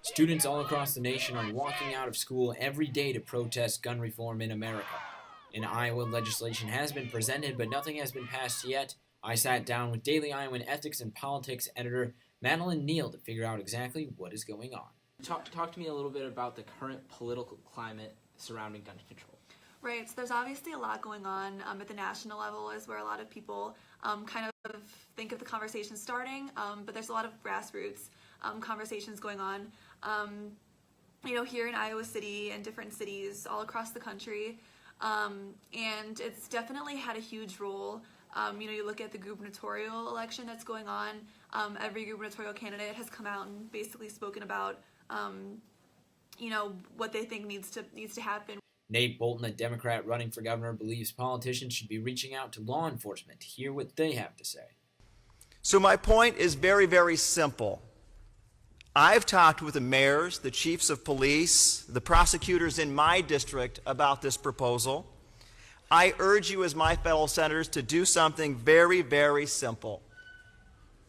Students all across the nation are walking out of school every day to protest gun reform in America. In Iowa, legislation has been presented, but nothing has been passed yet. I sat down with Daily Iowan ethics and politics editor Madeline Neal to figure out exactly what is going on. Talk to me a little bit about the current political climate surrounding gun control. Right, so there's obviously a lot going on at the national level is where a lot of people kind of think of the conversation starting, but there's a lot of grassroots conversations going on. Here in Iowa City and different cities all across the country, and it's definitely had a huge role. You look at the gubernatorial election that's going on. Every gubernatorial candidate has come out and basically spoken about, what they think needs to happen. Nate Bolton, a Democrat running for governor, believes politicians should be reaching out to law enforcement to hear what they have to say. So my point is very, very simple. I've talked with the mayors, the chiefs of police, the prosecutors in my district about this proposal. I urge you as my fellow senators to do something very, very simple.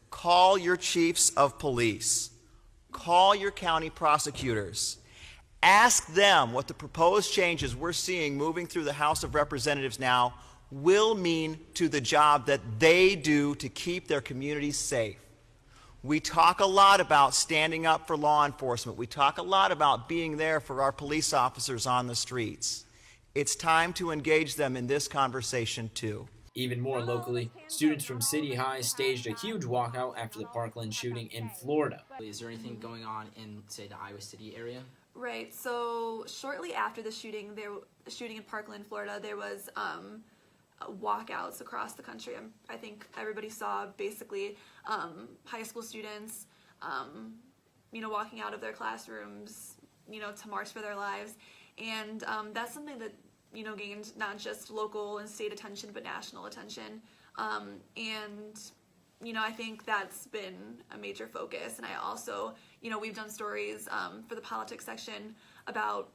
Call your chiefs of police. Call your county prosecutors. Ask them what the proposed changes we're seeing moving through the House of Representatives now will mean to the job that they do to keep their communities safe. We talk a lot about standing up for law enforcement. We talk a lot about being there for our police officers on the streets. It's time to engage them in this conversation too. Even more locally, students from City High staged a huge walkout after the Parkland shooting in Florida. Is there anything going on in, say, the Iowa City area? Right, so shortly after the shooting in Parkland, Florida, there was walkouts across the country. I think everybody saw basically high school students, walking out of their classrooms, to march for their lives. And that's something that, gained not just local and state attention, but national attention. I think that's been a major focus. And I also, we've done stories for the politics section about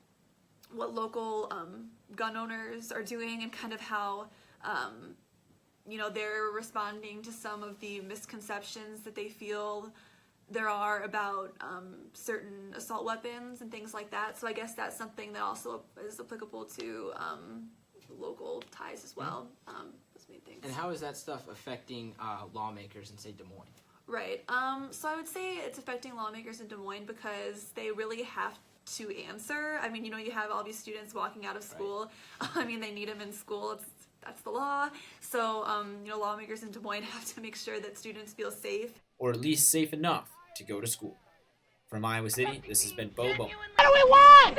what local gun owners are doing and kind of how, they're responding to some of the misconceptions that they feel there are about certain assault weapons and things like that. So I guess that's something that also is applicable to local ties as well. Those main things. And how is that stuff affecting lawmakers in, say, Des Moines? Right. So I would say it's affecting lawmakers in Des Moines because they really have to answer. I mean, you have all these students walking out of school. Right. They need them in school. That's the law. So, lawmakers in Des Moines have to make sure that students feel safe. Or at least safe enough to go to school. From Iowa City, this has been Bo Bowman. What do we want?